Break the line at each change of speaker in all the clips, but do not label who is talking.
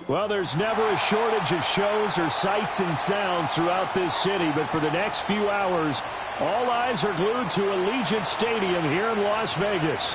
Well, there's never a shortage of shows or sights and sounds throughout this city, but for the next few hours, all eyes are glued to Allegiant Stadium here in Las Vegas.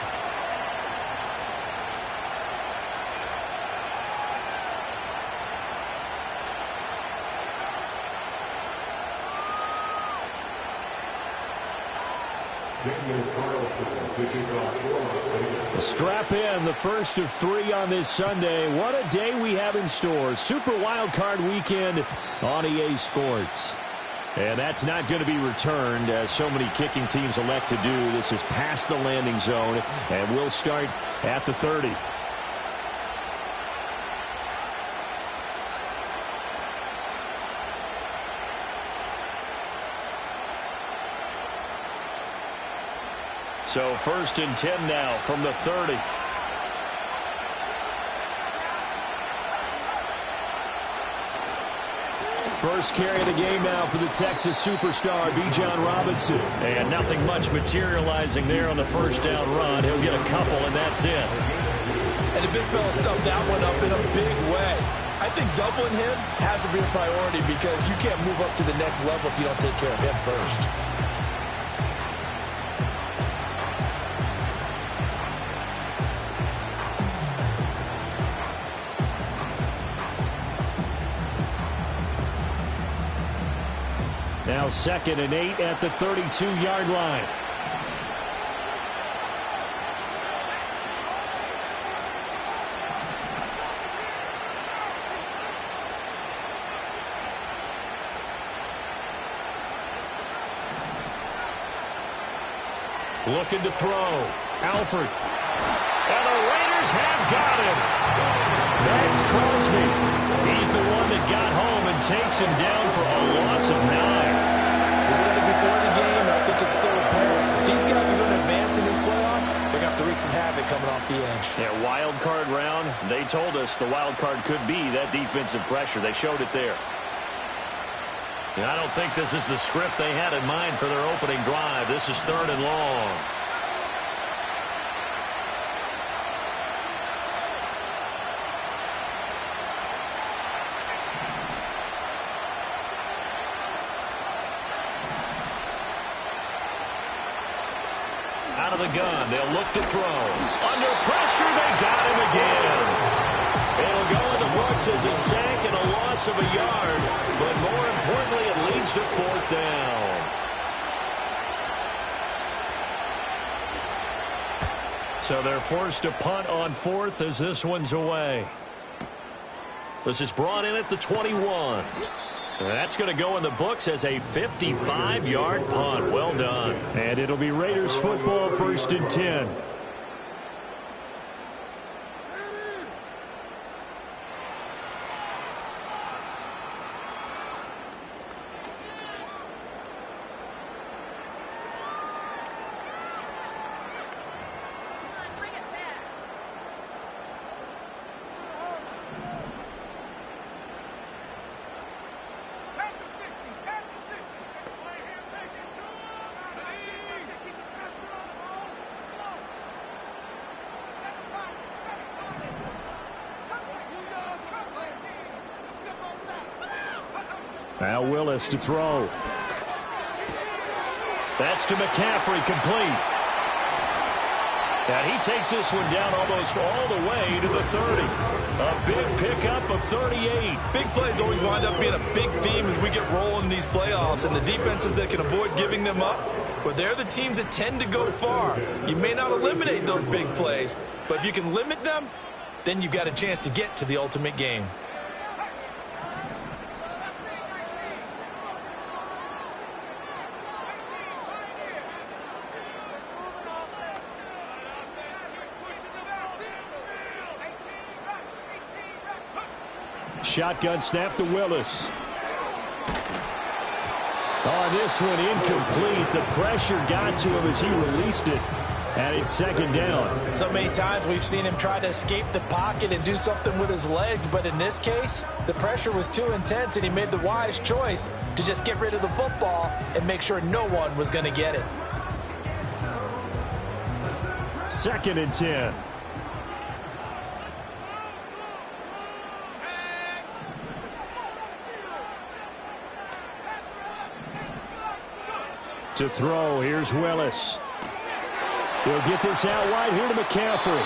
Strap in, the first of 3 on this Sunday. What a day we have in store. Super Wildcard weekend on EA Sports. And that's not going to be returned, as so many kicking teams elect to do. This is past the landing zone, and we'll start at the 30. So 1st and 10 now from the 30. First carry of the game now for the Texas superstar, Bijan Robinson. And nothing much materializing there on the first down run. He'll get a couple, and that's it.
And the big fella stuffed that one up in a big way. I think doubling him has to be a priority because you can't move up to the next level if you don't take care of him first.
Now 2nd and 8 at the 32-yard line. Looking to throw. Alford. And the Raiders have got him. That's Crosby. He's the one that got home and takes him down for a loss of 9.
We said it before the game, and I think it's still apparent. If these guys are going to advance in these playoffs, they're going to have to wreak some havoc coming off the edge.
Yeah, wild card round. They told us the wild card could be that defensive pressure. They showed it there. I don't think this is the script they had in mind for their opening drive. This is 3rd and long. Out of the gun, they'll look to throw. Under pressure, they got him again. It'll go in the books as a sack and a loss of a yard, but more importantly, it leads to 4th down. So they're forced to punt on 4th as this one's away. This is brought in at the 21. That's going to go in the books as a 55-yard punt. Well done. And it'll be Raiders football, 1st and 10. Now Willis to throw. That's to McCaffrey, complete. And he takes this one down almost all the way to the 30. A big pickup of 38.
Big plays always wind up being a big theme as we get rolling in these playoffs, and the defenses that can avoid giving them up, but they're the teams that tend to go far. You may not eliminate those big plays, but if you can limit them, then you've got a chance to get to the ultimate game.
Shotgun snap to Willis. On this one, incomplete. The pressure got to him as he released it. And it's 2nd down.
So many times we've seen him try to escape the pocket and do something with his legs, but in this case, the pressure was too intense and he made the wise choice to just get rid of the football and make sure no one was going to get it.
2nd and 10. To throw, here's Willis. He'll get this out wide here to McCaffrey.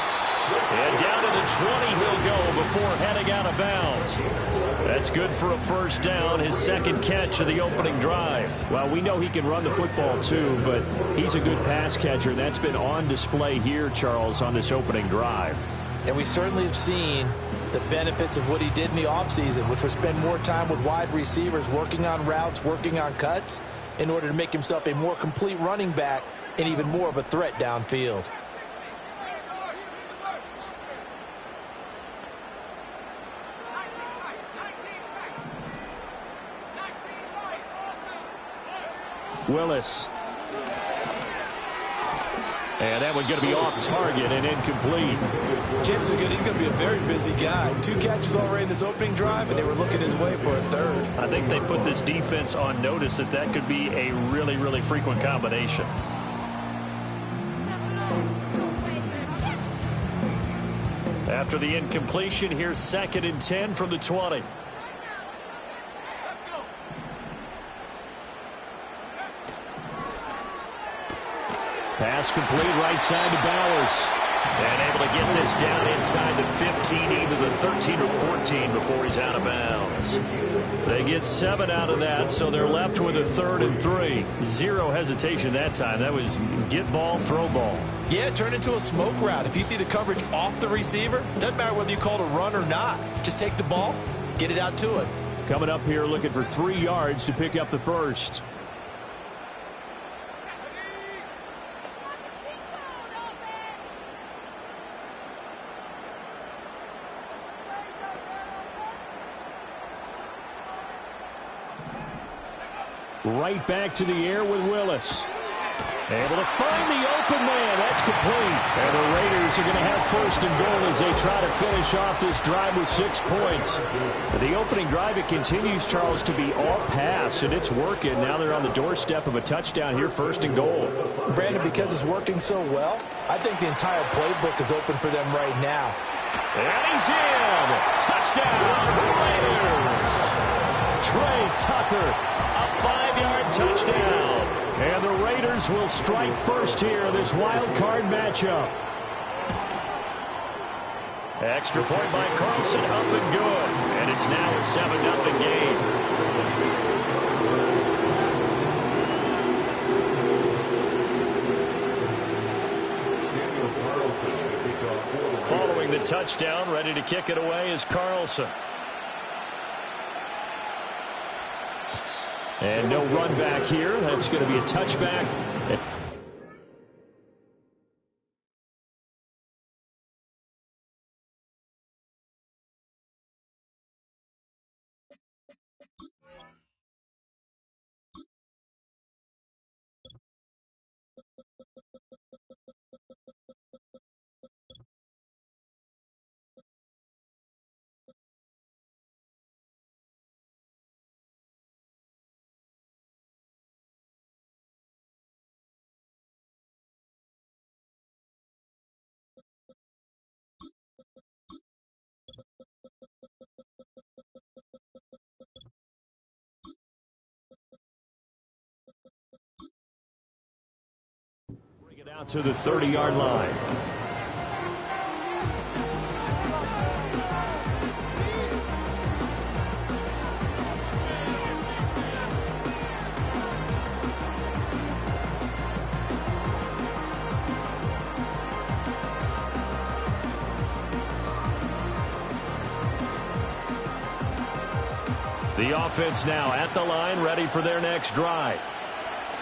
And down to the 20 he'll go before heading out of bounds. That's good for a first down, his second catch of the opening drive. Well, we know he can run the football too, but he's a good pass catcher, and that's been on display here, Charles, on this opening drive.
And we certainly have seen the benefits of what he did in the offseason, which was spend more time with wide receivers, working on routes, working on cuts, in order to make himself a more complete running back and even more of a threat downfield.
Willis. And that one's going to be off target and incomplete.
Chances are good he's going to be a very busy guy. 2 catches already in this opening drive, and they were looking his way for a third.
I think they put this defense on notice that that could be a really, really frequent combination. After the incompletion, here's 2nd and 10 from the 20.
Pass complete right side to Bowers.
And able to get this down inside the 15, either the 13 or 14 before he's out of bounds.
They get 7 out of that, so they're left with a 3rd and 3. Zero hesitation that time. That was get ball, throw ball.
Yeah, turn into a smoke route. If you see the coverage off the receiver, doesn't matter whether you call it a run or not. Just take the ball, get it out to him.
Coming up here looking for 3 yards to pick up the first. Right back to the air with Willis. Able to find the open man. That's complete. And the Raiders are going to have 1st and goal as they try to finish off this drive with 6 points. The opening drive, it continues, Charles, to be all pass, and it's working. Now they're on the doorstep of a touchdown here, 1st and goal.
Brandon, because it's working so well, I think the entire playbook is open for them right now.
And he's in. Touchdown, Raiders. Trey Tucker, a 5-yard touchdown. And the Raiders will strike first here in this wild card matchup. Extra point by Carlson, up and good. And it's now a 7-0 game. Following the touchdown, ready to kick it away is Carlson. And no run back here. That's going to be a touchback. Bring it out to the 30-yard line. The offense now at the line, ready for their next drive.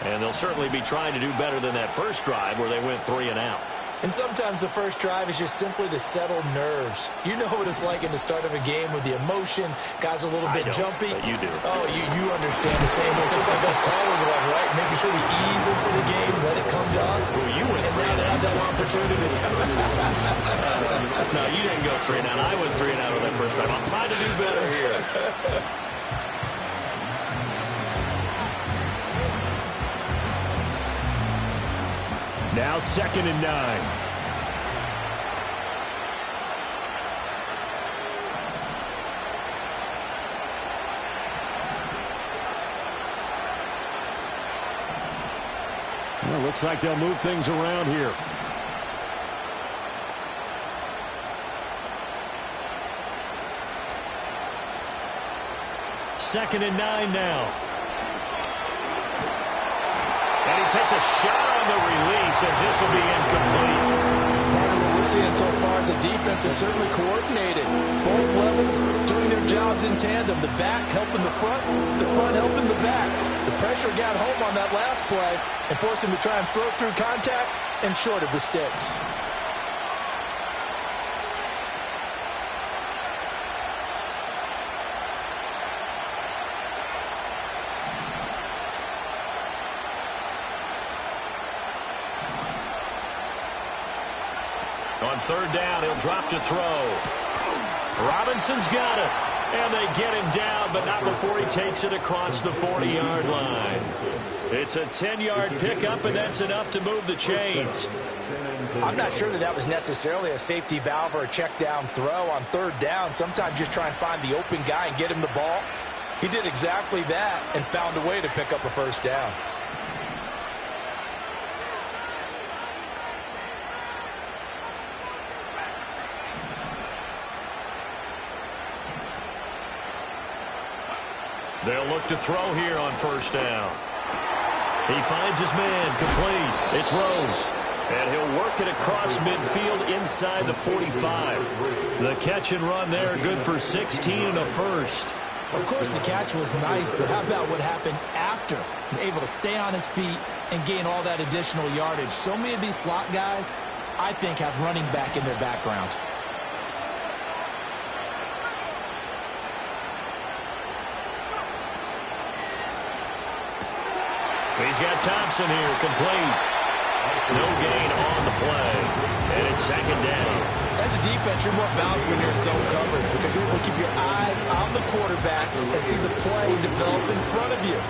And they'll certainly be trying to do better than that first drive where they went 3 and out.
And sometimes the first drive is just simply to settle nerves. You know what it's like in the start of a game with the emotion. Guys are a little bit jumpy.
You do.
Oh, you understand the same way. Just like us calling one, right? Making sure we ease into the game, let it come to us.
Well, you went
and
3
now
and
they have that opportunity.
No, you didn't go 3 and out. I went 3 and out on that first drive. I'm trying to do better here.
Now 2nd and 9. Well, looks like they'll move things around here. Second and 9 now. And he takes a shot on the release as this will be incomplete.
Part of what we're seeing so far is the defense is certainly coordinated. Both levels doing their jobs in tandem. The back helping the front helping the back. The pressure got home on that last play and forced him to try and throw through contact and short of the sticks.
On third down, he'll drop to throw. Robinson's got it. And they get him down, but not before he takes it across the 40-yard line. It's a 10-yard pickup, and that's enough to move the chains.
I'm not sure that was necessarily a safety valve or a check down throw on third down. Sometimes just try and find the open guy and get him the ball. He did exactly that and found a way to pick up a first down.
They'll look to throw here on first down. He finds his man, complete. It's Rose. And he'll work it across midfield inside the 45. The catch and run there, good for 16 and a first.
Of course, the catch was nice, but how about what happened after? Able to stay on his feet and gain all that additional yardage. So many of these slot guys, I think, have running back in their background.
He's got Thompson here, complete. No gain on the play. And it's second down.
As a defense, you're more balanced when you're in zone coverage because you're able to keep your eyes on the quarterback and see the play develop in front of you.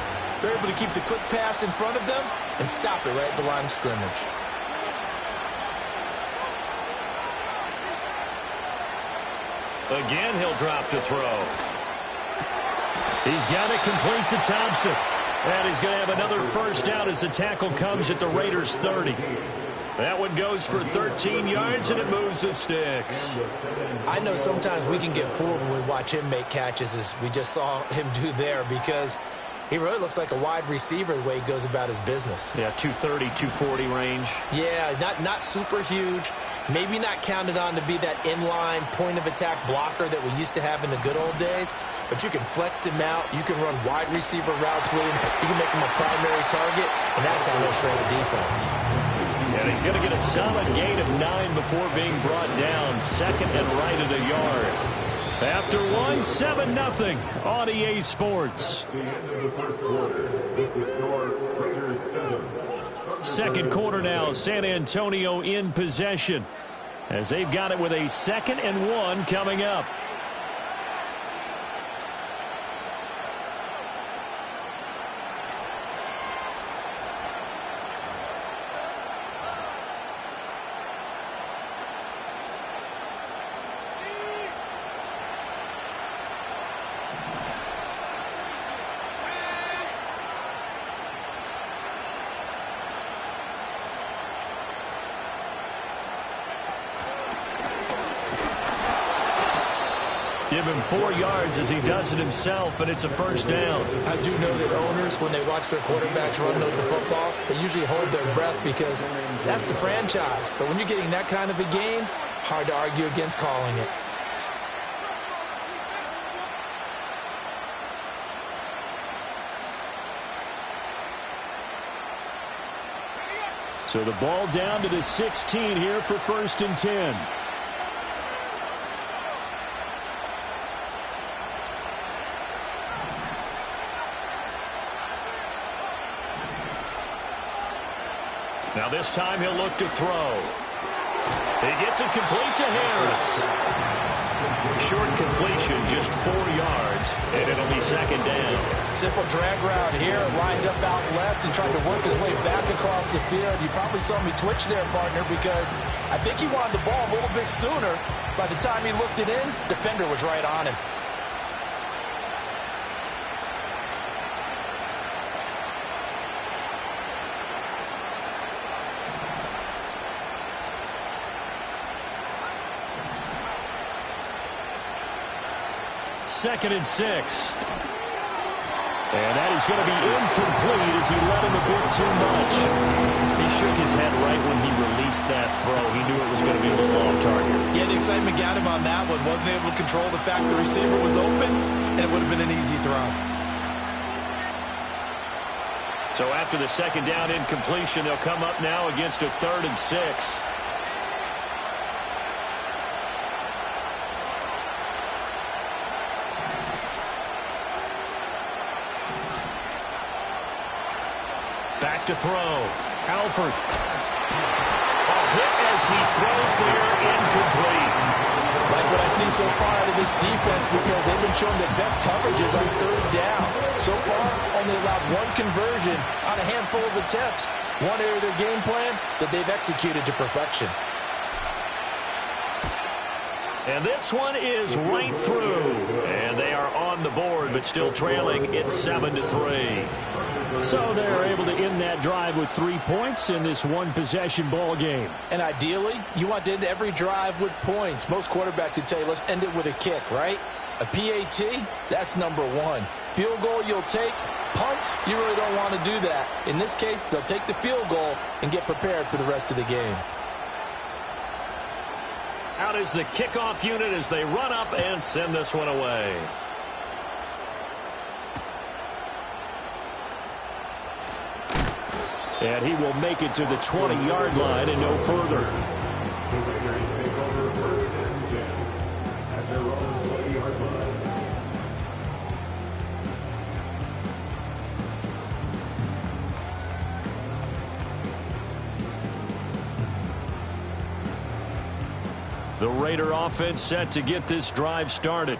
You're able to keep the quick pass in front of them and stop it right at the line of scrimmage.
Again, he'll drop to throw. He's got it complete to Thompson. And he's going to have another first down as the tackle comes at the Raiders' 30. That one goes for 13 yards, and it moves the sticks.
I know sometimes we can get fooled when we watch him make catches, as we just saw him do there, because he really looks like a wide receiver the way he goes about his business.
Yeah, 230, 240 range.
Yeah, not super huge. Maybe not counted on to be that inline point-of-attack blocker that we used to have in the good old days. But you can flex him out. You can run wide receiver routes with him. You can make him a primary target, and that's how he'll shred a defense.
And he's going to get a solid gain of 9 before being brought down. Second and right at a yard. After 7-0 on EA Sports. Second quarter now, San Antonio in possession as they've got it with a 2nd and 1 coming up. Give him 4 yards as he does it himself, and it's a first down.
I do know that owners, when they watch their quarterbacks run with the football, they usually hold their breath because that's the franchise. But when you're getting that kind of a game, hard to argue against calling it.
So the ball down to the 16 here for 1st and 10. Now this time he'll look to throw. He gets it complete to Harris. Short completion, just 4 yards, and it'll be 2nd down.
Simple drag route here, lined up out left and trying to work his way back across the field. You probably saw me twitch there, partner, because I think he wanted the ball a little bit sooner. By the time he looked it in, defender was right on him.
2nd and 6. And that is going to be incomplete as he let him a bit too much. He shook his head right when he released that throw. He knew it was going to be a little off target.
Yeah, the excitement got him on that one. Wasn't able to control the fact the receiver was open, and it would have been an easy throw.
So after the 2nd down incompletion, they'll come up now against a 3rd and 6. Back to throw. Alford. A hit as he throws there, incomplete.
Like what I see so far out of this defense, because they've been showing their best coverages on 3rd down. So far, only allowed 1 conversion on a handful of attempts. One area of their game plan that they've executed to perfection.
And this one is right through. And they are on the board, but still trailing. It's 7-3.
So they're able to end that drive with 3 points in this one-possession ball game.
And ideally, you want to end every drive with points. Most quarterbacks would tell you, let's end it with a kick, right? A PAT, that's number 1. Field goal you'll take. Punts, you really don't want to do that. In this case, they'll take the field goal and get prepared for the rest of the game.
Out is the kickoff unit as they run up and send this one away.
And he will make it to the 20-yard line and no further. The Raider offense set to get this drive started.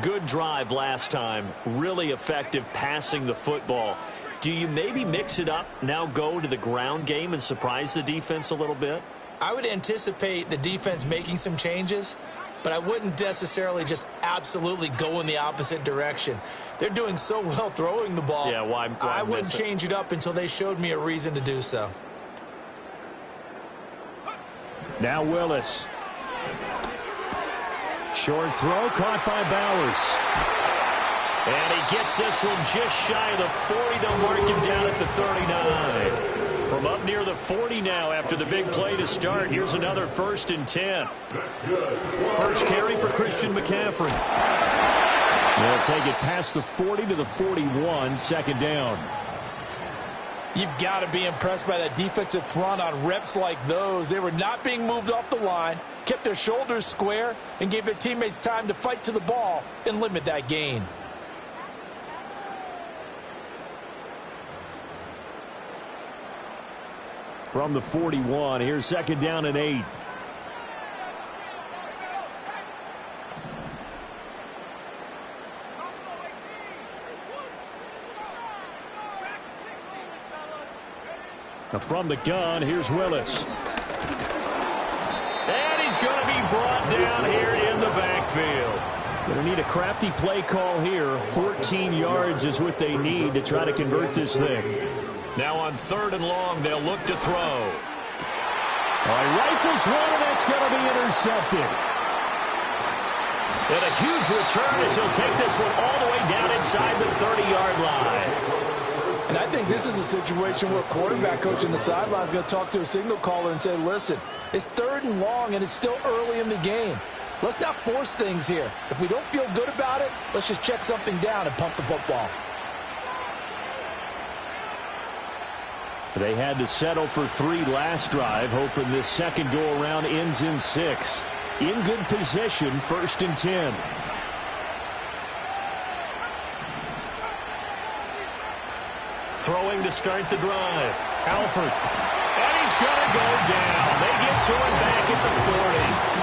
Good drive last time. Really effective passing the football. Do you maybe mix it up, now go to the ground game and surprise the defense a little bit?
I would anticipate the defense making some changes, but I wouldn't necessarily just absolutely go in the opposite direction. They're doing so well throwing the ball.
Yeah, why
I wouldn't
miss it?
change it up until they showed me a reason to do so.
Now Willis. Short throw caught by Bowers.
And he gets this one just shy of the 40. They'll mark him down at the 39. From up near the 40 now after the big play to start. Here's another 1st and 10. First carry for Christian McCaffrey.
They'll take it past the 40 to the 41, 2nd down.
You've got to be impressed by that defensive front on reps like those. They were not being moved off the line, kept their shoulders square, and gave their teammates time to fight to the ball and limit that gain.
From the 41, here's 2nd down and 8. Now from the gun, here's Willis.
And he's going to be brought down here in the backfield.
Going to need a crafty play call here. 14 yards is what they need to try to convert this thing.
Now on 3rd and long, they'll look to throw.
Rifles one, and that's going to be intercepted.
And a huge return as he'll take this one all the way down inside the 30-yard line.
And I think this is a situation where a quarterback coach in the sideline is going to talk to a signal caller and say, listen, it's 3rd and long, and it's still early in the game. Let's not force things here. If we don't feel good about it, let's just check something down and pump the football.
They had to settle for 3 last drive, hoping this second go-around ends in 6. In good position, 1st and 10.
Throwing to start the drive. Alford. And he's going to go down. They get to him back at the 40.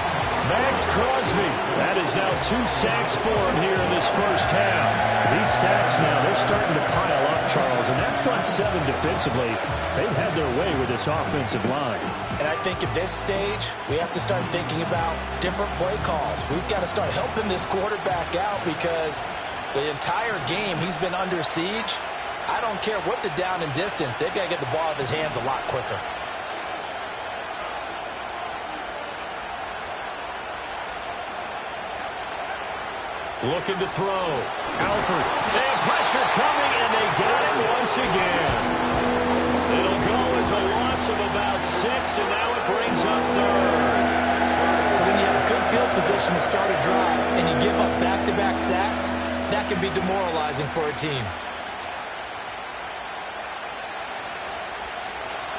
Max Crosby. That is now 2 sacks for him here in this first half.
These sacks now, they're starting to pile up, Charles. And that front 7 defensively, they've had their way with this offensive line.
And I think at this stage, we have to start thinking about different play calls. We've got to start helping this quarterback out because the entire game he's been under siege. I don't care what the down and distance. They've got to get the ball out of his hands a lot quicker.
Looking to throw. Alford. They have pressure coming, and they got it once again. It'll go as a loss of about 6, and now it brings up third.
So when you have good field position to start a drive and you give up back-to-back sacks, that can be demoralizing for a team.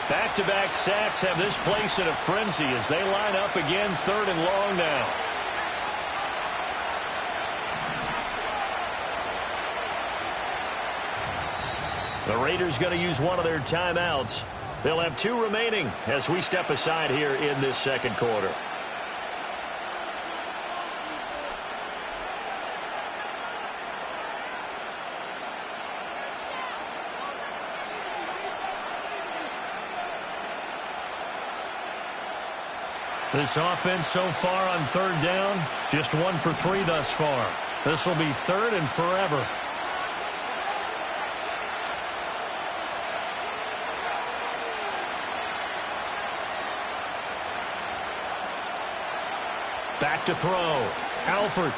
Back-to-back sacks have this place in a frenzy as they line up again, 3rd and long now. The Raiders going to use one of their timeouts. They'll have 2 remaining as we step aside here in this second quarter. This offense so far on 3rd down, just 1 for 3 thus far. This will be 3rd and forever. Back to throw. Alford.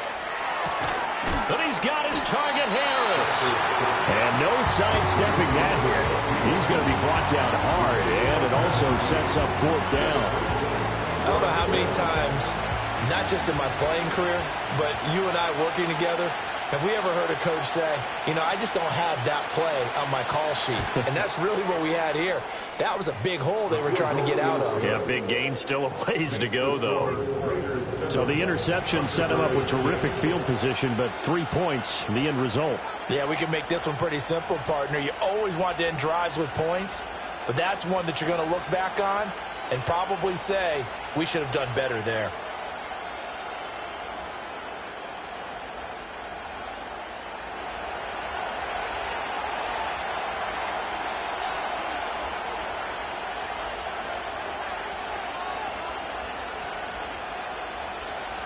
But he's got his target, Harris.
And no sidestepping that here. He's going to be brought down hard, and it also sets up 4th down.
I don't know how many times, not just in my playing career, but you and I working together, have we ever heard a coach say, you know, I just don't have that play on my call sheet. And that's really what we had here. That was a big hole they were trying to get out of.
Yeah, big gain, still a ways to go, though.
So the interception set him up with terrific field position, but 3 points, the end result.
Yeah, we can make this one pretty simple, partner. You always want to end drives with points, but that's one that you're going to look back on and probably say, we should have done better there.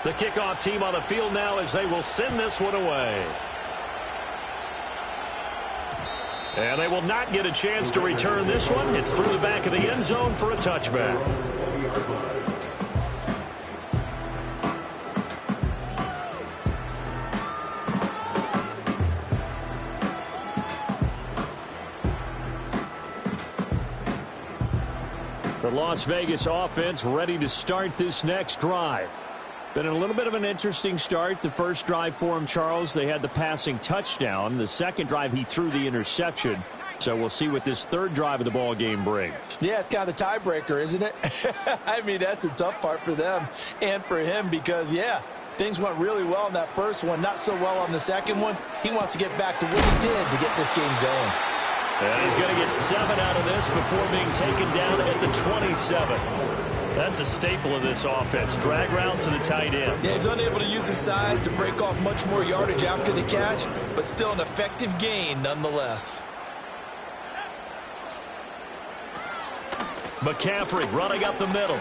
The kickoff team on the field now as they will send this one away. And they will not get a chance to return this one. It's through the back of the end zone for a touchback. The Las Vegas offense ready to start this next drive. Been a little bit of an interesting start. The first drive for him, Charles, they had the passing touchdown. The second drive, he threw the interception. So we'll see what this third drive of the ball game brings.
Yeah, it's kind of the tiebreaker, isn't it? I mean, that's the tough part for them and for him because, yeah, things went really well in that first one, not so well on the second one. He wants to get back to what he did to get this game going.
And he's going to get 7 out of this before being taken down at the 27. That's a staple of this offense. Drag route to the tight end.
Yeah, he's unable to use his size to break off much more yardage after the catch, but still an effective gain nonetheless.
McCaffrey running up the middle.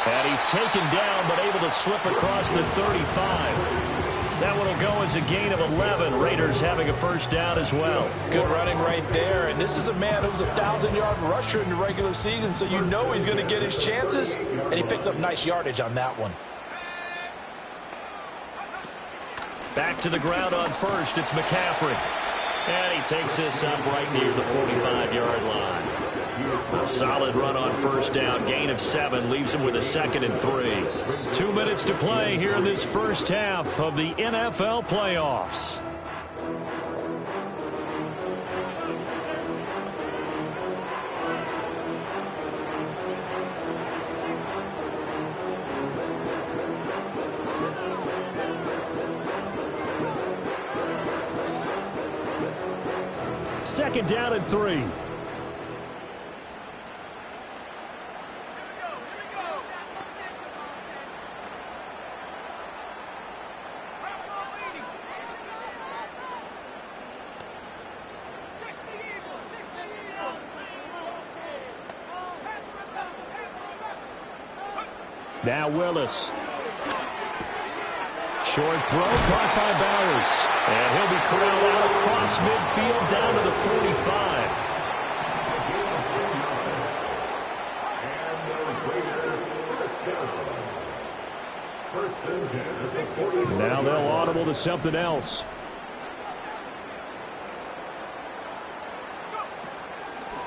And he's taken down, but able to slip across the 35. That one will go as a gain of 11. Raiders having a first down as well.
Good running right there. And this is a man who's a 1,000-yard rusher in the regular season, so you know he's going to get his chances. And he picks up nice yardage on that one.
Back to the ground on first. It's McCaffrey. And he takes this up right near the 45-yard line. A solid run on first down. Gain of 7 leaves him with a 2nd and 3. 2 minutes to play here in this first half of the NFL playoffs. Second down and 3. Now Willis. Short throw caught by Bowers. And he'll be corralled out across midfield down to the 45.
First
Now they'll audible to something else.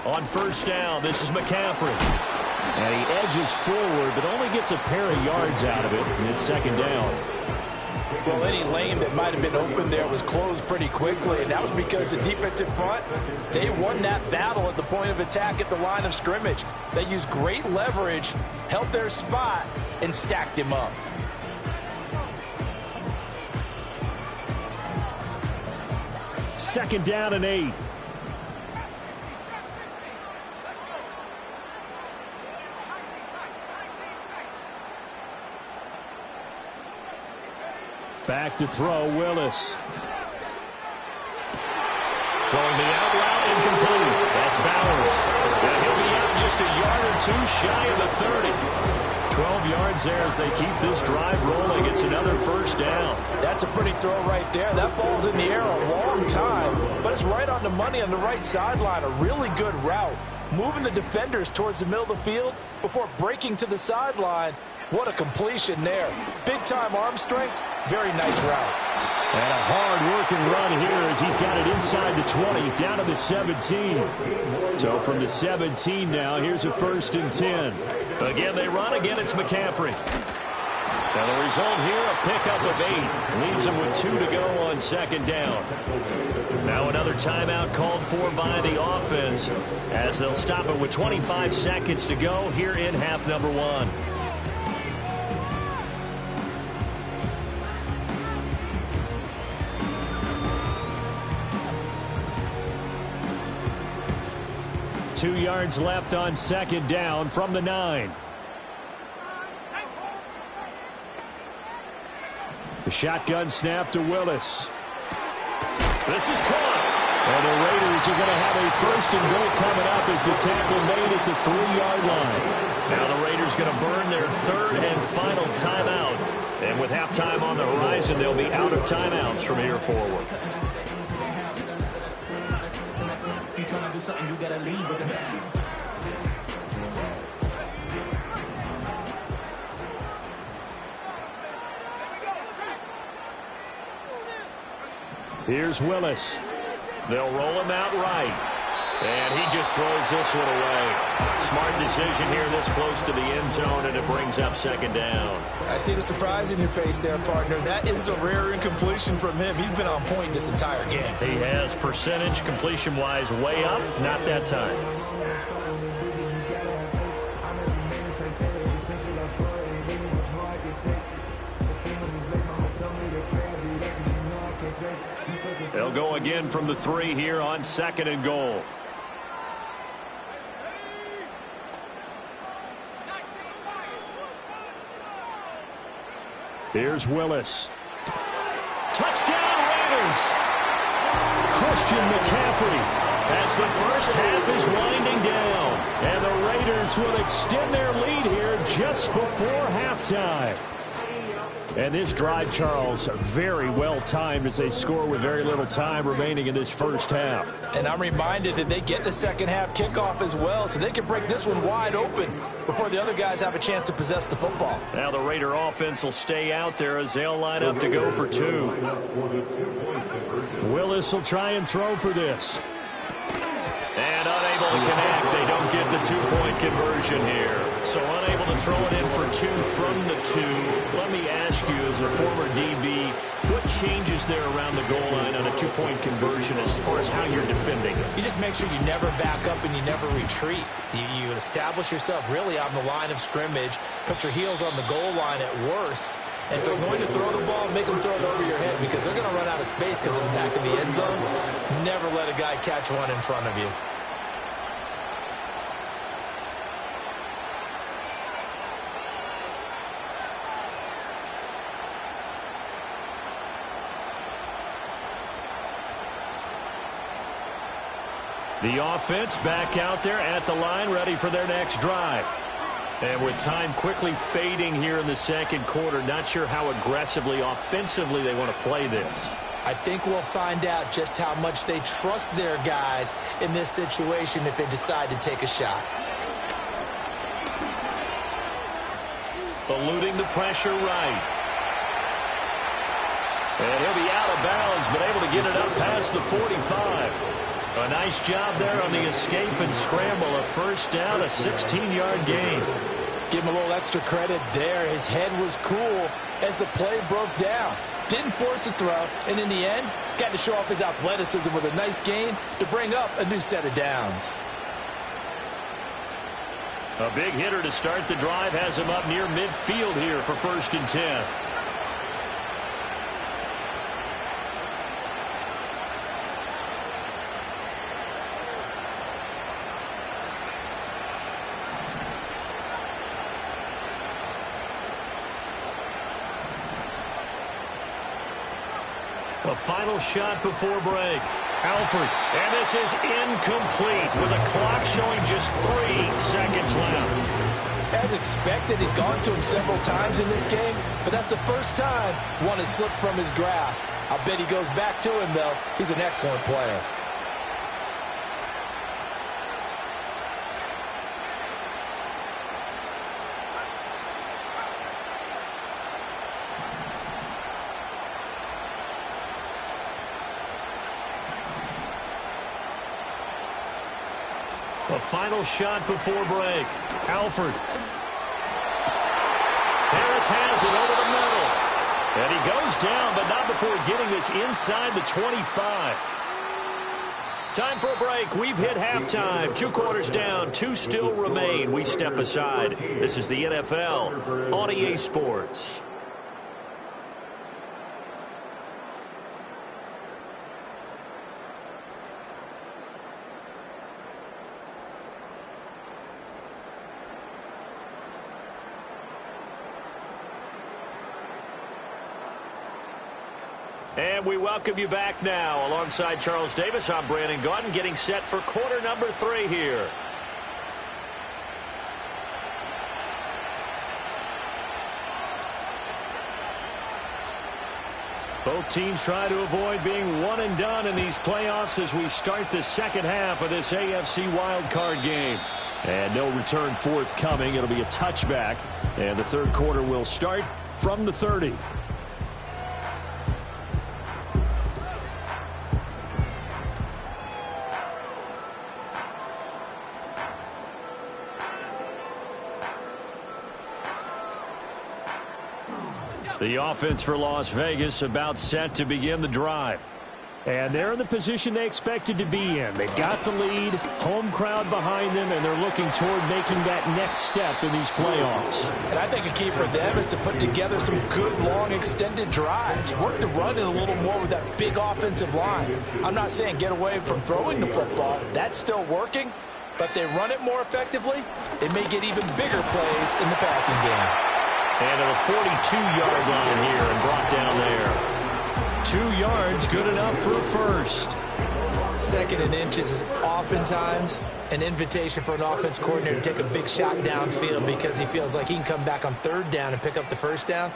On first down, this is McCaffrey.
And he edges forward, but only gets a pair of yards out of it, and it's second down.
Well, any lane that might have been open there was closed pretty quickly, and that was because the defensive front, they won that battle at the point of attack at the line of scrimmage. They used great leverage, held their spot, and stacked him up.
Second down and 8. Back to throw, Willis.
Throwing the out route, incomplete. That's Bowers. And he'll be out just a yard or two shy of the 30.
12 yards there as they keep this drive rolling. It's another first down.
That's a pretty throw right there. That ball's in the air a long time, but it's right on the money on the right sideline. A really good route. Moving the defenders towards the middle of the field before breaking to the sideline. What a completion there. Big-time arm strength. Very nice route.
And a hard-working run here as he's got it inside the 20, down to the 17. So from the 17 now, here's a 1st and 10.
Again, they run. Again, it's McCaffrey.
And the result here, a pickup of 8.
Leaves them with 2 to go on second down. Now another timeout called for by the offense as they'll stop it with 25 seconds to go here in half number 1.
Two yards left on second down from the 9. The shotgun snap to Willis.
This is caught.
And the Raiders are going to have a 1st and goal coming up as the tackle made at the 3-yard line.
Now the Raiders going to burn their 3rd and final timeout. And with halftime on the horizon, they'll be out of timeouts from here forward.
Trying to do something, you gotta leave with the man.
Here's Willis.
They'll roll him out right. And he just throws this one away. Smart decision here this close to the end zone, and it brings up second down.
I see the surprise in your face there, partner. That is a rare incompletion from him. He's been on point this entire game.
He has percentage completion-wise way up, not that time. They'll go again from the 3 here on 2nd and goal.
Here's Willis.
Touchdown Raiders!
Christian McCaffrey.
As the first half is winding down.
And the Raiders will extend their lead here just before halftime. And this drive, Charles, very well timed as they score with very little time remaining in this first half.
And I'm reminded that they get the second half kickoff as well, so they can break this one wide open before the other guys have a chance to possess the football.
Now the Raider offense will stay out there as they'll line up to go for 2.
Willis will try and throw for this.
And unable to connect. They don't get the 2-point conversion here. So unable to throw it in for 2 from the 2. Let me ask you, as a former DB, what changes there around the goal line on a 2-point conversion as far as how you're defending it?
You just make sure you never back up and you never retreat. You establish yourself really on the line of scrimmage, put your heels on the goal line at worst, and if they're going to throw the ball, make them throw it over your head because they're going to run out of space because of the back of the end zone. Never let a guy catch one in front of you.
The offense back out there at the line, ready for their next drive. And with time quickly fading here in the second quarter, not sure how aggressively, offensively they want to play this.
I think we'll find out just how much they trust their guys in this situation if they decide to take a shot.
Eluding the pressure right. yards, but able to get it up past the 45. A nice job there on the escape and scramble. A first down, a 16-yard gain.
Give him a little extra credit there. His head was cool as the play broke down. Didn't force a throw, and in the end, got to show off his athleticism with a nice gain to bring up a new set of downs.
A big hitter to start the drive has him up near midfield here for 1st and 10. A final shot before break. Alford, and this is incomplete with a clock showing just 3 seconds left.
As expected, he's gone to him several times in this game, but that's the first time one has slipped from his grasp. I'll bet he goes back to him, though. He's an excellent player.
A final shot before break. Alford. Harris has it over the middle. And he goes down, but not before getting this inside the 25. Time for a break. We've hit halftime. 2 quarters down. 2 still remain. We step aside. This is the NFL on EA Sports. And we welcome you back now. Alongside Charles Davis, I'm Brandon Gaudin, getting set for quarter number 3 here. Both teams try to avoid being one and done in these playoffs as we start the second half of this AFC Wildcard game.
And no return forthcoming. It'll be a touchback. And the third quarter will start from the 30. The offense for Las Vegas about set to begin the drive. And they're in the position they expected to be in. They've got the lead, home crowd behind them, and they're looking toward making that next step in these playoffs.
And I think a key for them is to put together some good, long, extended drives. Work the run in a little more with that big offensive line. I'm not saying get away from throwing the football. That's still working. But they run it more effectively, they may get even bigger plays in the passing game.
And at a 42-yard line here and brought down there. 2 yards, good enough for a first.
2nd and inches is oftentimes an invitation for an offense coordinator to take a big shot downfield because he feels like he can come back on 3rd down and pick up the first down.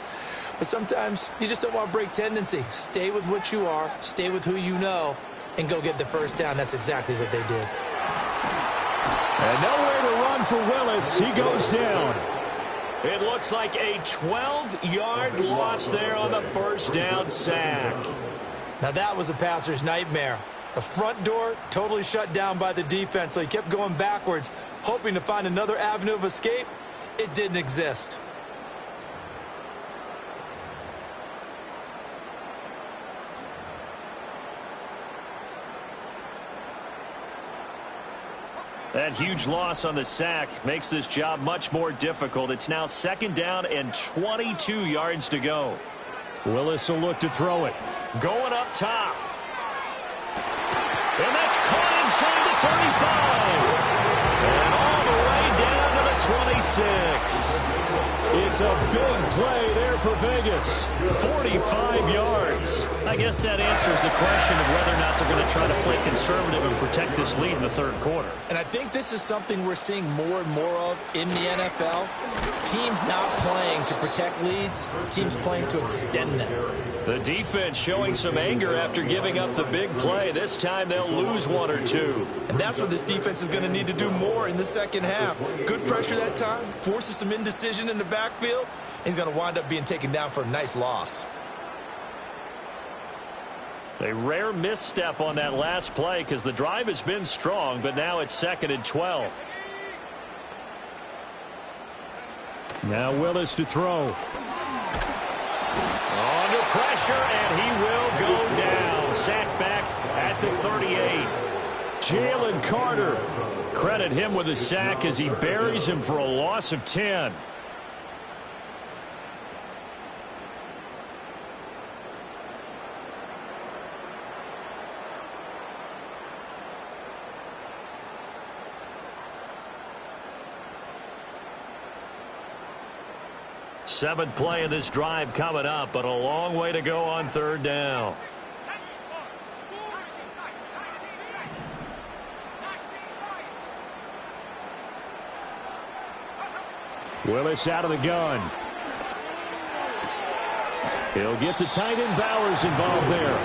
But sometimes you just don't want to break tendency. Stay with what you are, stay with who you know, and go get the first down. That's exactly what they did.
And nowhere to run for Willis. He goes down.
It looks like a 12-yard loss there on the first down sack.
Now that was a passer's nightmare. The front door totally shut down by the defense, so he kept going backwards, hoping to find another avenue of escape. It didn't exist.
That huge loss on the sack makes this job much more difficult. It's now 2nd down and 22 yards to go.
Willis will look to throw it.
Going up top. And that's caught inside the 35. And all the way down to the 26. It's a big play there for Vegas. 45 yards. I guess that answers the question of whether or not they're going to try to play conservative and protect this lead in the 3rd quarter.
And I think this is something we're seeing more and more of in the NFL. Teams not playing to protect leads, teams playing to extend them.
The defense showing some anger after giving up the big play. This time they'll lose 1 or 2.
And that's what this defense is going to need to do more in the second half. Good pressure that time, forces some indecision in the backfield. He's going to wind up being taken down for a nice loss.
A rare misstep on that last play because the drive has been strong, but now it's 2nd and 12.
Now Willis to throw.
Under pressure, and he will go down. Sacked back at the 38.
Jalen Carter.
Credit him with a sack as he buries him for a loss of 10. Seventh play of this drive coming up, but a long way to go on 3rd down.
Willis out of the gun. He'll get the tight end Bowers involved there.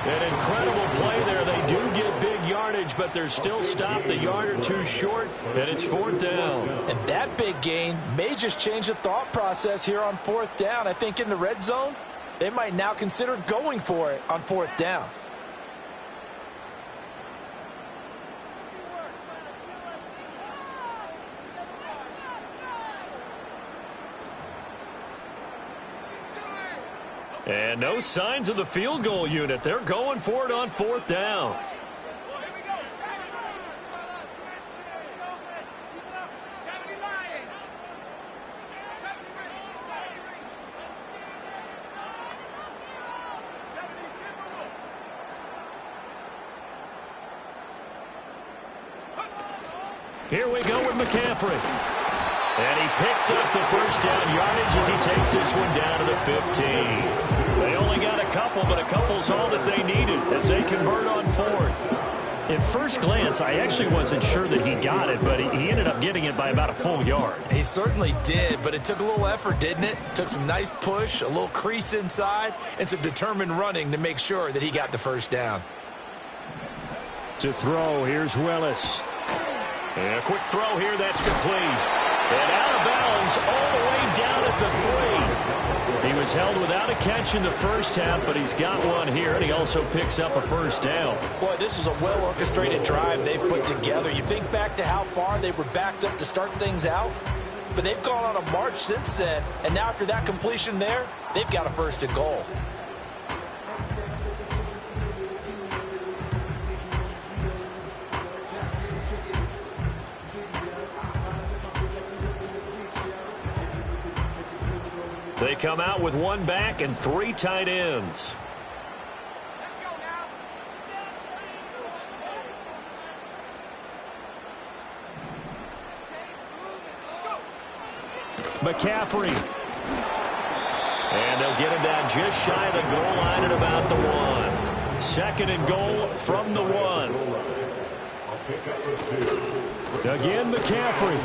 An incredible play there. They do get big yardage, but they're still stopped a yard or two short, and it's 4th down.
And that big gain may just change the thought process here on 4th down. I think in the red zone, they might now consider going for it on 4th down.
And no signs of the field goal unit. They're going for it on 4th down. Here we go with McCaffrey. And he picks up the first down yardage as he takes this one down to the 15. They only got a couple, but a couple's all that they needed as they convert on 4th.
At first glance, I actually wasn't sure that he got it, but he ended up getting it by about a full yard.
He certainly did, but it took a little effort, didn't it? Took some nice push, a little crease inside, and some determined running to make sure that he got the first down.
To throw, here's Willis.
And a quick throw here, that's complete. And out of bounds all the way down at the 3. He was held without a catch in the first half, but he's got one here, and he also picks up a first down.
Boy, this is a well-orchestrated drive they've put together. You think back to how far they were backed up to start things out, but they've gone on a march since then, and now after that completion there, they've got a 1st and goal.
They come out with one back and 3 tight ends.
McCaffrey.
And they'll get him down just shy of the goal line at about the 1. 2nd and goal from the 1.
Again, McCaffrey.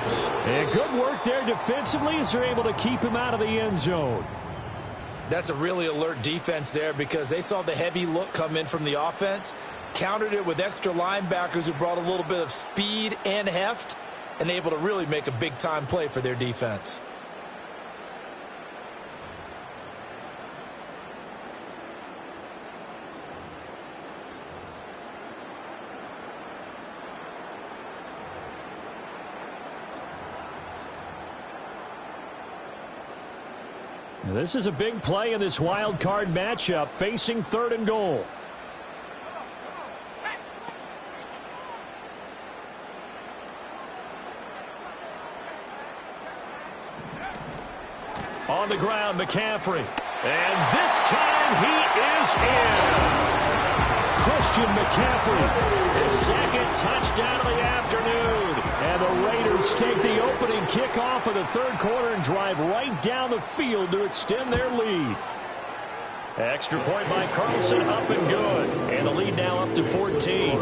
And good work there defensively as they're able to keep him out of the end zone.
That's a really alert defense there because they saw the heavy look come in from the offense, countered it with extra linebackers who brought a little bit of speed and heft, and able to really make a big-time play for their defense.
This is a big play in this wild card matchup, facing 3rd and goal. On the ground, McCaffrey. And this time he is in. Christian McCaffrey, his 2nd touchdown of the afternoon. And the Raiders take the opening kickoff of the 3rd quarter and drive right down the field to extend their lead.
Extra point by Carlson, up and good. And the lead now up to 14.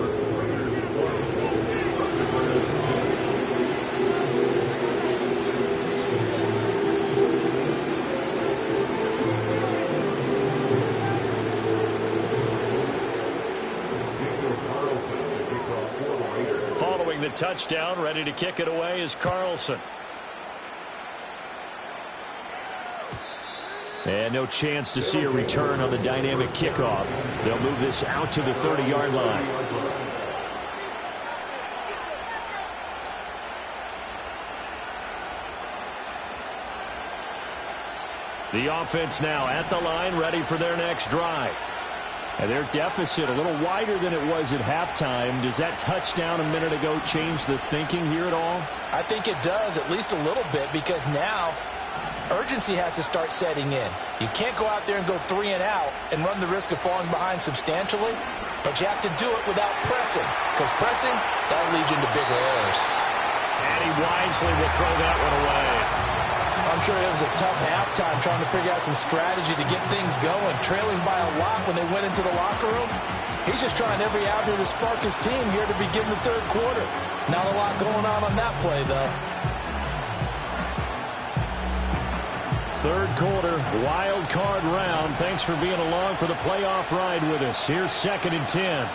Following the touchdown, ready to kick it away is Carlson.
And no chance to see a return on the dynamic kickoff. They'll move this out to the 30-yard line. The offense now at the line, ready for their next drive. And their deficit a little wider than it was at halftime. Does that touchdown a minute ago change the thinking here at all?
I think it does, at least a little bit, because now urgency has to start setting in. You can't go out there and go 3 and out and run the risk of falling behind substantially, but you have to do it without pressing, because pressing, that'll lead you into bigger errors.
And he wisely will throw that one away.
I'm sure it was a tough halftime trying to figure out some strategy to get things going. Trailing by a lot when they went into the locker room. He's just trying every avenue to spark his team here to begin the third quarter. Not a lot going on that play, though.
Third quarter, wild card round. Thanks for being along for the playoff ride with us. Here's 2nd and 10.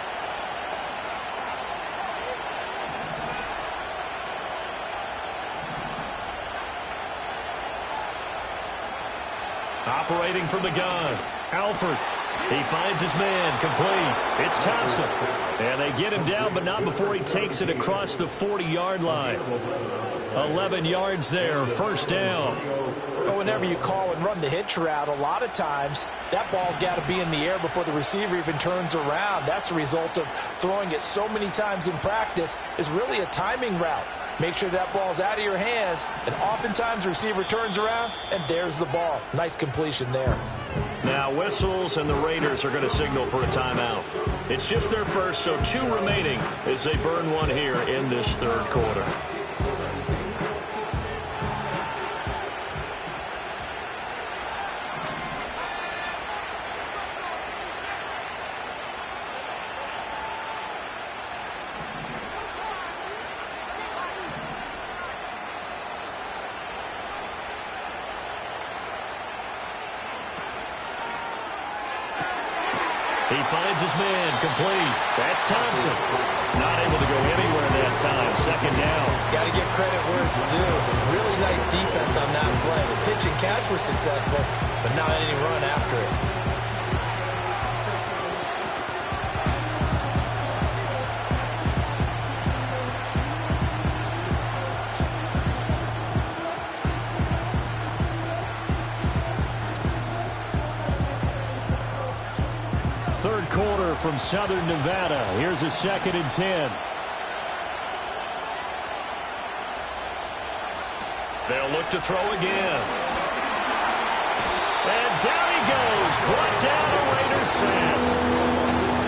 Operating from the gun, Alford. He finds his man, complete. It's Thompson.
And they get him down, but not before he takes it across the 40-yard line. 11 yards there, first down.
But whenever you call and run the hitch route, a lot of times that ball's got to be in the air before the receiver even turns around. That's the result of throwing it so many times in practice. Is really a timing route. Make sure that ball's out of your hands, and oftentimes the receiver turns around, and there's the ball. Nice completion there.
Now whistles, and the Raiders are going to signal for a timeout. It's just their first, so 2 remaining as they burn one here in this third quarter. He finds his man, complete. That's Thompson. Not able to go anywhere that time. Second down.
Got to give credit where it's due. Really nice defense on that play. The pitch and catch was successful, but not any run after it.
Third quarter from Southern Nevada. Here's a 2nd and 10.
They'll look to throw again. And down he goes. Brought down a Raiders sack.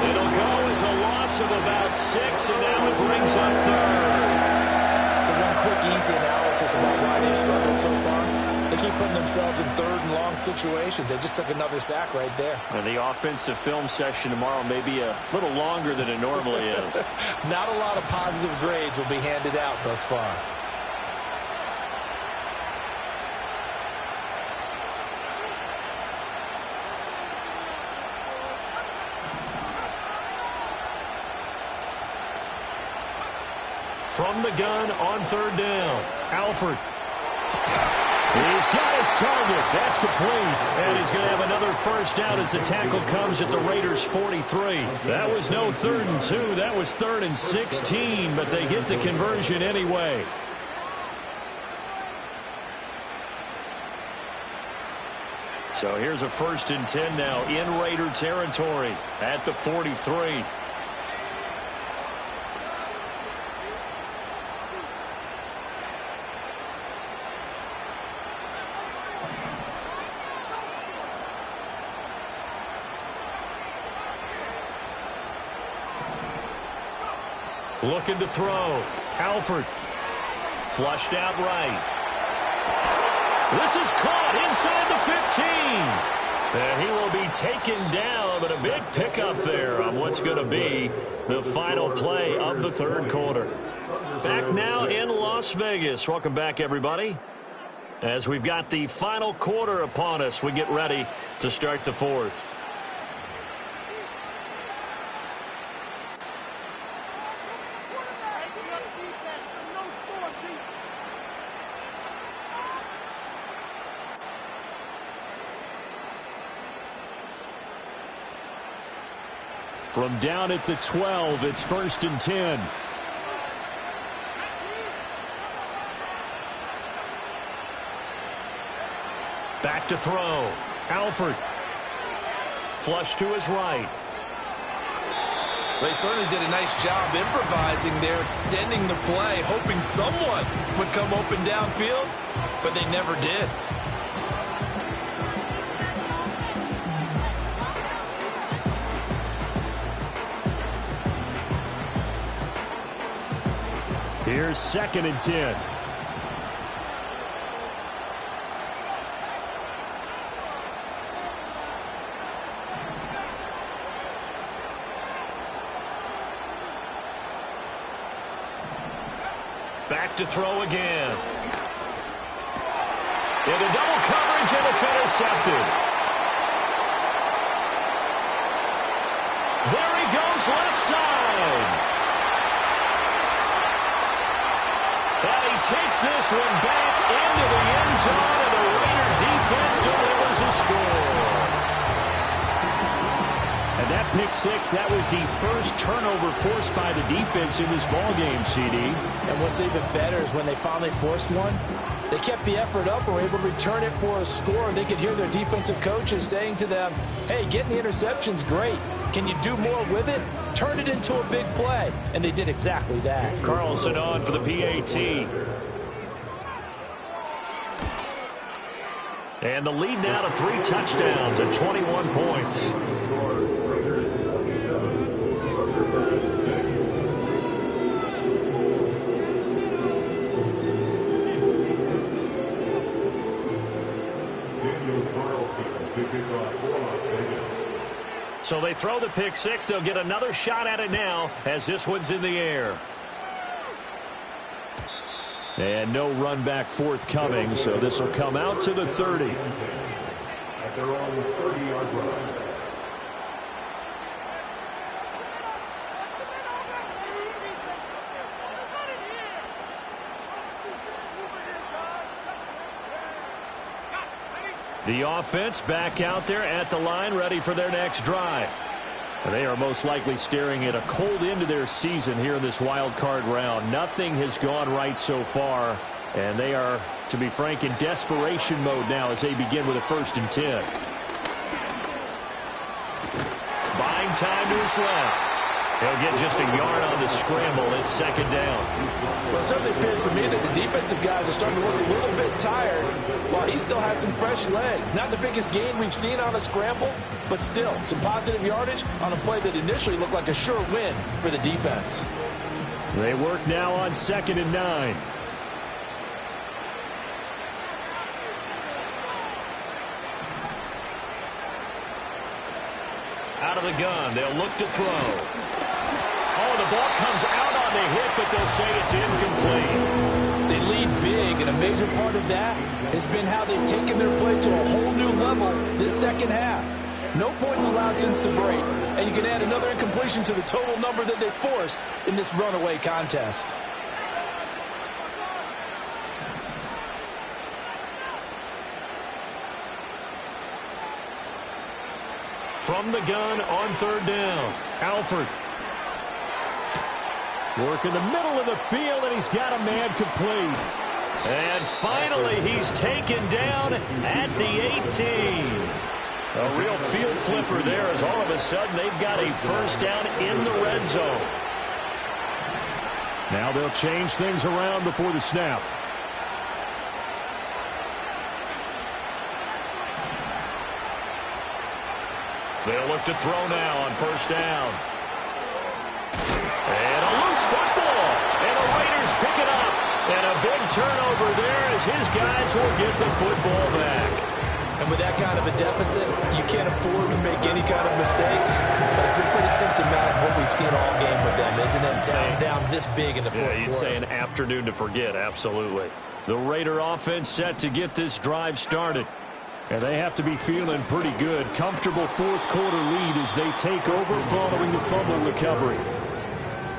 It'll go as a loss of about 6, and now it brings up third.
So one quick, easy analysis about why they struggled so far. They keep putting themselves in third and long situations. They just took another sack right there.
And the offensive film session tomorrow may be a little longer than it normally is.
Not a lot of positive grades will be handed out thus far.
From the gun on third down, Alford.
He's got his target. That's complete. And he's going to have another first down as the tackle comes at the Raiders' 43.
That was no 3rd and 2. That was 3rd and 16, but they get the conversion anyway. So here's a 1st and 10 now in Raider territory at the 43. Looking to throw. Alford. Flushed out right. This is caught inside the 15. And he will be taken down, but a big pickup there on what's going to be the final play of the third quarter. Back now in Las Vegas. Welcome back, everybody. As we've got the final quarter upon us, we get ready to start the fourth.
From down at the 12, it's 1st and 10.
Back to throw. Alford. Flush to his right.
They certainly did a nice job improvising there, extending the play, hoping someone would come open downfield, but they never did.
Here's 2nd and 10.
Back to throw again. Into double coverage, and it's intercepted. There he goes, left side. And he takes this one back into the end zone, and the Raider defense delivers a score.
And that pick six, that was the first turnover forced by the defense in this ballgame, CD.
And what's even better is when they finally forced one, they kept the effort up and were able to return it for a score. They could hear their defensive coaches saying to them, hey, getting the interception's great. Can you do more with it? Turn it into a big play. And they did exactly that.
Carlson on for the PAT. And the lead now to 3 touchdowns and 21 points. So they throw the pick six. They'll get another shot at it now as this one's in the air.
And no run back forthcoming, so this will come out to the 30.
At their own 30-yard line.
The offense back out there at the line, ready for their next drive. They are most likely staring at a cold end to their season here in this wild card round. Nothing has gone right so far, and they are, to be frank, in desperation mode now as they begin with a 1st and 10.
Buying time to his left. He'll get just a yard on the scramble. It's 2nd down.
Well, it certainly appears to me that the defensive guys are starting to look a little bit tired while he still has some fresh legs. Not the biggest gain we've seen on a scramble, but still some positive yardage on a play that initially looked like a sure win for the defense.
They work now on 2nd and 9.
Out of the gun, they'll look to throw. Oh, the ball comes out on the hit, but they'll say it's incomplete.
They lead big, and a major part of that has been how they've taken their play to a whole new level this second half. No points allowed since the break, and you can add another incompletion to the total number that they forced in this runaway contest.
From the gun on 3rd down, Alford.
Work in the middle of the field, and he's got a man complete.
And finally, he's taken down at the 18. A real field flipper there as all of a sudden they've got a 1st down in the red zone.
Now they'll change things around before the snap.
They'll look to throw now on 1st down. And a loose football. And the Raiders pick it up. And a big turnover there as his guys will get the football back.
And with that kind of a deficit, you can't afford to make any kind of mistakes. But it's been pretty symptomatic of what we've seen all game with them, isn't it? Down this big in the fourth quarter.
You'd say an afternoon to forget, absolutely.
The Raider offense set to get this drive started. And they have to be feeling pretty good. Comfortable 4th quarter lead as they take over following the fumble recovery.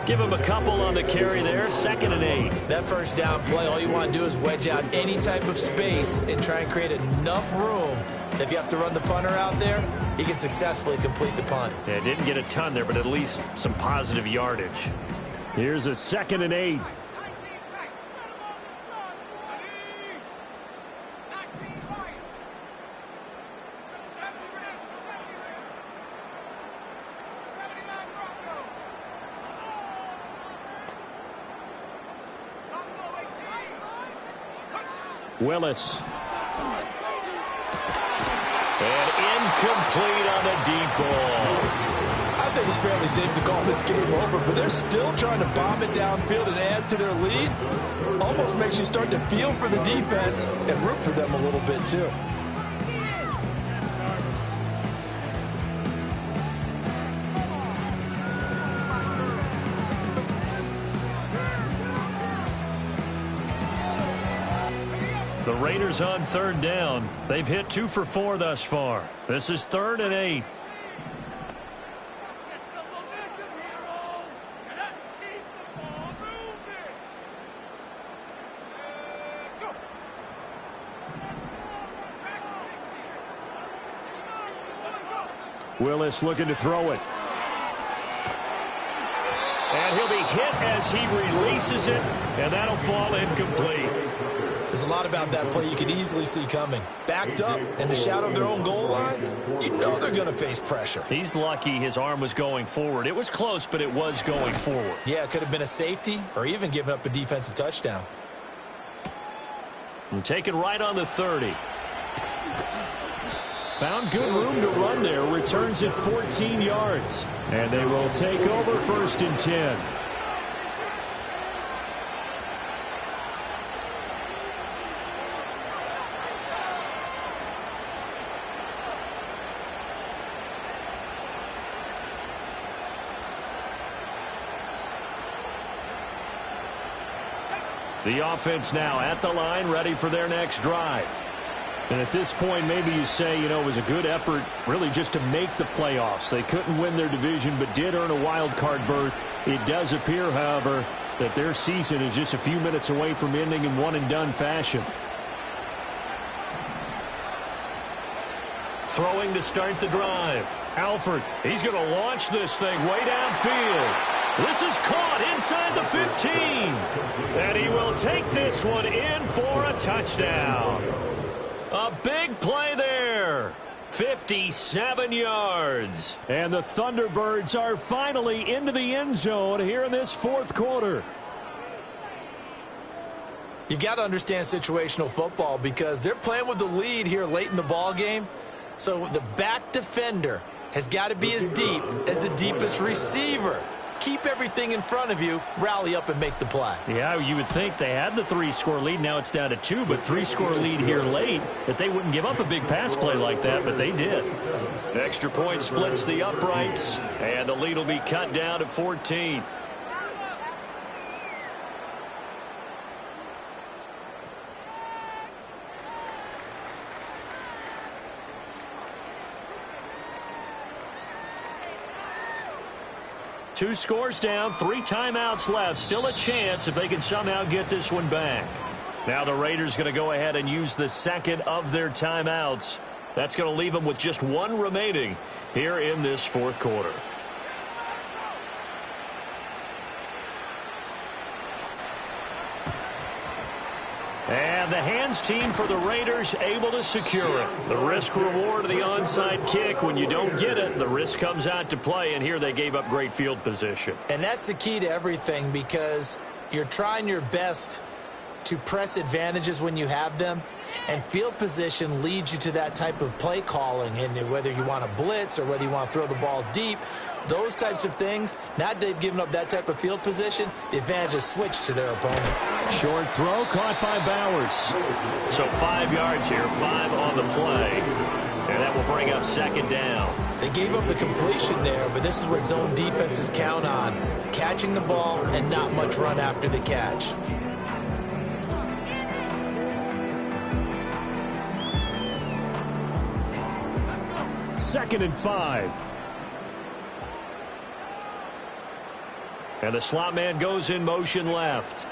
Give him a couple on the carry there. 2nd and 8.
That 1st down play, all you want to do is wedge out any type of space and try and create enough room. If you have to run the punter out there,
he can successfully complete the punt.
Yeah, didn't get a ton there, but at least some positive yardage.
Here's a 2nd and 8. Willis.
And incomplete on the deep ball.
I think it's fairly safe to call this game over, but they're still trying to bomb it downfield and add to their lead. Almost makes you start to feel for the defense and root for them a little bit, too.
The Raiders on 3rd down. They've hit 2 for 4 thus far. This is 3rd and 8.
Willis looking to throw it.
And he'll be hit as he releases it, and that'll fall incomplete.
There's a lot about that play you could easily see coming. Backed up in the shadow of their own goal line, you know they're going to face pressure.
He's lucky his arm was going forward. It was close, but it was going forward.
Yeah, it could have been a safety or even given up a defensive touchdown.
And taken right on the 30.
Found good room to run there. Returns at 14 yards. And they will take over 1st and 10. The offense now at the line, ready for their next drive. And at this point, maybe you say, you know, it was a good effort really just to make the playoffs. They couldn't win their division, but did earn a wild card berth. It does appear, however, that their season is just a few minutes away from ending in one-and-done fashion.
Throwing to start the drive. Alford, he's going to launch this thing way downfield. This is caught inside the 15. And he will take this one in for a touchdown. A big play there. 57 yards.
And the Thunderbirds are finally into the end zone here in this 4th quarter.
You've got to understand situational football because they're playing with the lead here late in the ball game. So the back defender has got to be as deep as the deepest receiver. Keep everything in front of you, rally up and make the play.
Yeah, you would think they had the 3-score lead. Now it's down to 2, but 3-score lead here late, that they wouldn't give up a big pass play like that, but they did. Extra point splits the uprights, and the lead will be cut down to 14. Two scores down, 3 timeouts left. Still a chance if they can somehow get this one back. Now the Raiders going to go ahead and use the 2nd of their timeouts. That's going to leave them with just 1 remaining here in this 4th quarter. And the hands team for the Raiders able to secure it. The risk reward of the onside kick. When you don't get it, the risk comes out to play, and here they gave up great field position.
And that's the key to everything because you're trying your best to press advantages when you have them, and field position leads you to that type of play calling. And whether you want to blitz or whether you want to throw the ball deep, those types of things, now that they've given up that type of field position, the advantage is switched to their opponent.
Short throw caught by Bowers.
So 5 yards here, 5 on the play. And that will bring up 2nd down.
They gave up the completion there, but this is what zone defenses count on. Catching the ball and not much run after the catch.
Second and 5.
And the slot man goes in motion left.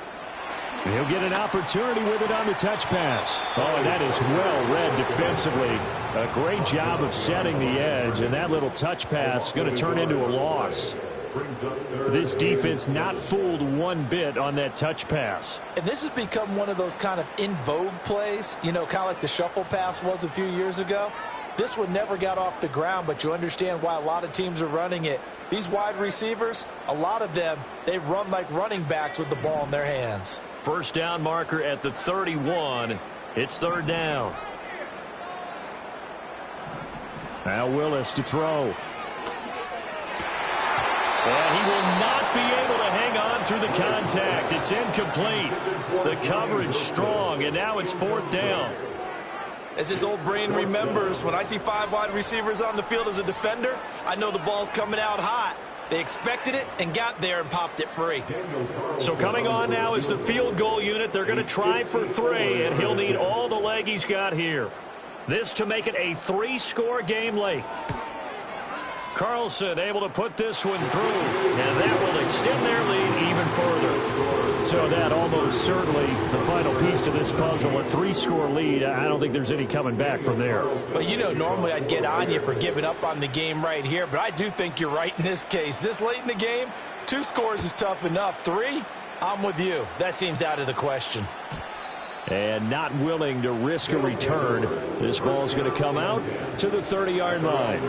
He'll get an opportunity with it on the touch pass. Oh, and that is well read defensively. A great job of setting the edge, and that little touch pass is going to turn into a loss. This defense not fooled one bit on that touch pass.
And this has become one of those kind of in vogue plays, you know, kind of like the shuffle pass was a few years ago. This one never got off the ground, but you understand why a lot of teams are running it. These wide receivers, a lot of them, they run like running backs with the ball in their hands.
First down marker at the 31. It's third down.
Now Willis to throw.
And he will not be able to hang on through the contact. It's incomplete. The coverage strong, and now it's fourth down.
As his old brain remembers, when I see 5 wide receivers on the field as a defender, I know the ball's coming out hot. They expected it and got there and popped it free.
So coming on now is the field goal unit. They're going to try for 3, and he'll need all the leg he's got here. This to make it a 3-score game late. Carlson able to put this one through, and that will extend their lead even further.
So that almost certainly the final piece to this puzzle, a 3-score lead. I don't think there's any coming back from there.
But, you know, normally I'd get on you for giving up on the game right here, but I do think you're right in this case. This late in the game, 2 scores is tough enough. 3, I'm with you. That seems out of the question.
And not willing to risk a return. This ball's going to come out to the 30-yard line.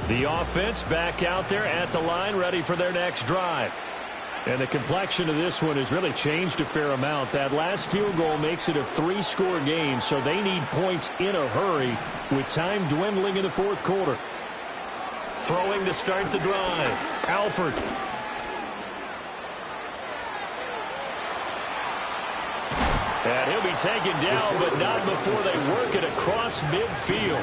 The offense back out there at the line, ready for their next drive. And the complexion of this one has really changed a fair amount. That last field goal makes it a 3-score game, so they need points in a hurry with time dwindling in the fourth quarter.
Throwing to start the drive. Alford. And he'll be taken down, but not before they work it across midfield.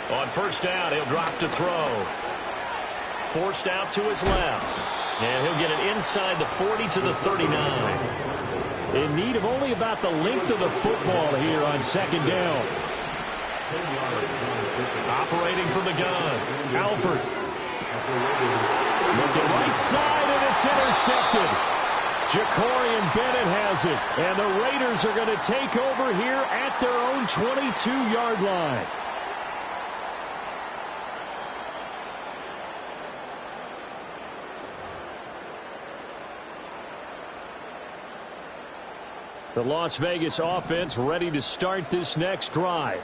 On first down, he'll drop to throw. Forced out to his left. And he'll get it inside the 40 to the 39.
In need of only about the length of the football here on second down.
Operating from the gun. Alford.
Looking right side, and it's intercepted. Jacorian Bennett has it. And the Raiders are going to take over here at their own 22-yard line. The Las Vegas offense ready to start this next drive.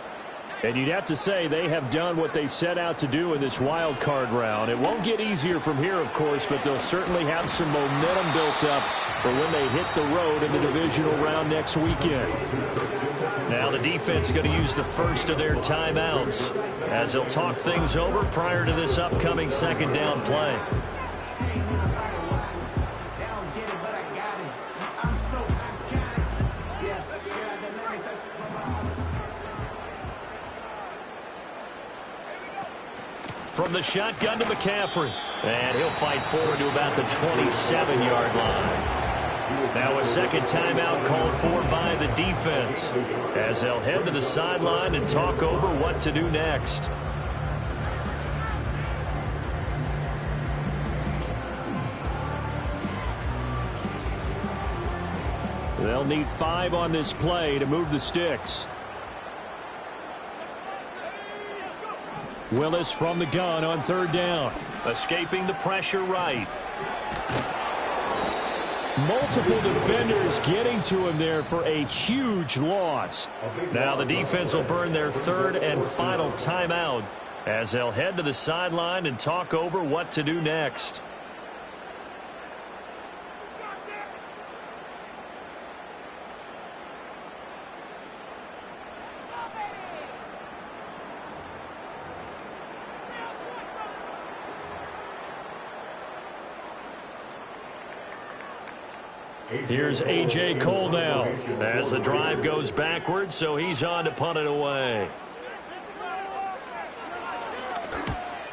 And you'd have to say they have done what they set out to do in this wild card round. It won't get easier from here, of course, but they'll certainly have some momentum built up for when they hit the road in the divisional round next weekend.
Now the defense going to use the first of their timeouts as they'll talk things over prior to this upcoming second down play. From the shotgun to McCaffrey. And he'll fight forward to about the 27-yard line. Now a second timeout called for by the defense as they'll head to the sideline and talk over what to do next.
They'll need 5 on this play to move the sticks. Willis from the gun on third down.
Escaping the pressure right.
Multiple defenders getting to him there for a huge loss.
Now the defense will burn their third and final timeout as they'll head to the sideline and talk over what to do next. Here's A.J. Cole now as the drive goes backwards, so he's on to punt it away.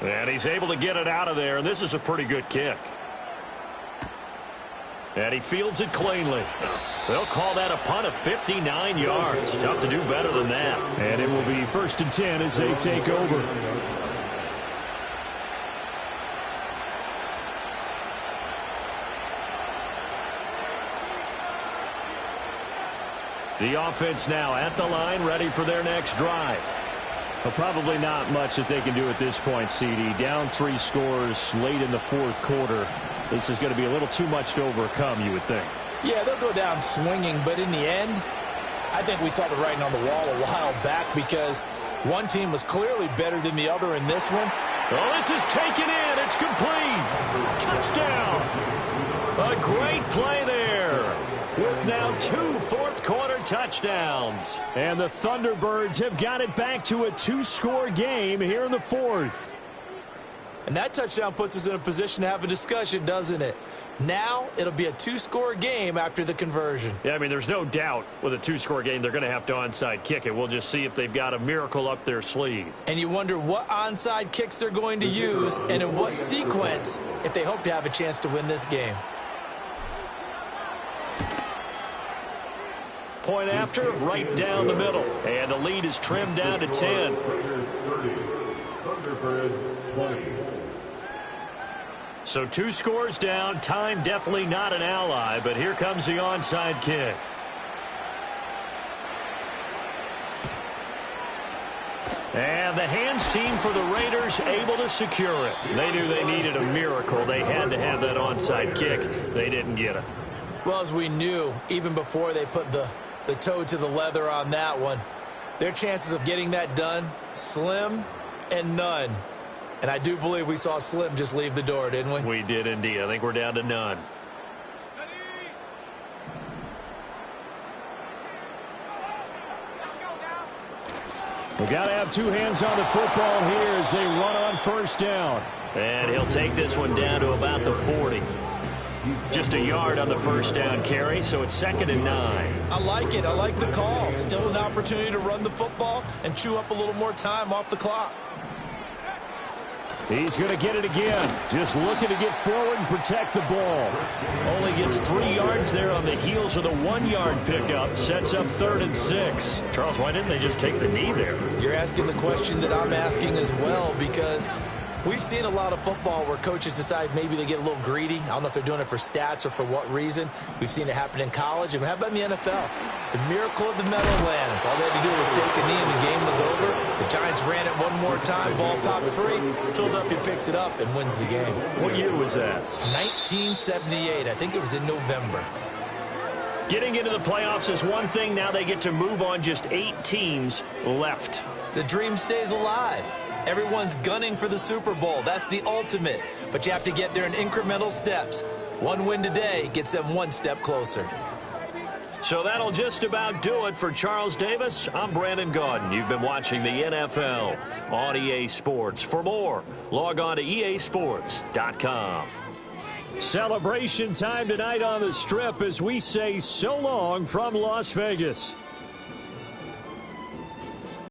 And he's able to get it out of there, and this is a pretty good kick. And he fields it cleanly. They'll call that a punt of 59 yards. Tough to do better than that.
And it will be 1st and 10 as they take over. The offense now at the line, ready for their next drive. Well, probably not much that they can do at this point, CD. Down 3 scores late in the 4th quarter. This is going to be a little too much to overcome, you would think.
Yeah, they'll go down swinging, but in the end, I think we saw the writing on the wall a while back because one team was clearly better than the other in this one.
Oh, this is taken in. It's complete. Touchdown. A great play there with now 2 fourth-quarter touchdowns.
And the Thunderbirds have got it back to a 2-score game here in the 4th.
And that touchdown puts us in a position to have a discussion, doesn't it? Now it'll be a 2-score game after the conversion.
Yeah, I mean, there's no doubt with a 2-score game they're going to have to onside kick it. We'll just see if they've got a miracle up their sleeve.
And you wonder what onside kicks they're going to use and in what sequence if they hope to have a chance to win this game.
Point after, right down the middle. And the lead is trimmed down to 10.
Thunderbirds 20.
So 2 scores down. Time definitely not an ally, but here comes the onside kick. And the hands team for the Raiders able to secure it. They knew they needed a miracle. They had to have that onside kick. They didn't get it.
Well, as we knew, even before they put the toe to the leather on that one, their chances of getting that done, slim and none. And I do believe we saw Slim just leave the door, didn't we?
We did indeed. I think we're down to none.
We've got to have 2 hands on the football here as they run on 1st down.
And he'll take this one down to about the 40. Just a yard on the 1st down carry, so it's 2nd and 9.
I like it. I like the call. Still an opportunity to run the football and chew up a little more time off the clock.
He's going to get it again. Just looking to get forward and protect the ball.
Only gets 3 yards there on the heels of the 1-yard pickup. Sets up 3rd and 6. Charles, why didn't they just take the knee there?
You're asking the question that I'm asking as well because we've seen a lot of football where coaches decide maybe they get a little greedy. I don't know if they're doing it for stats or for what reason. We've seen it happen in college. And how about in the NFL? The miracle of the Meadowlands. All they had to do was take a knee and the game was over. The Giants ran it one more time. Ball popped free. Philadelphia picks it up and wins the game.
What year was that?
1978. I think it was in November.
Getting into the playoffs is one thing. Now they get to move on. Just 8 teams left.
The dream stays alive. Everyone's gunning for the Super Bowl. That's the ultimate. But you have to get there in incremental steps. One win today gets them 1 step closer.
So that'll just about do it for Charles Davis. I'm Brandon Gaudin. You've been watching the NFL on EA Sports. For more, log on to easports.com.
Celebration time tonight on the Strip as we say so long from Las Vegas.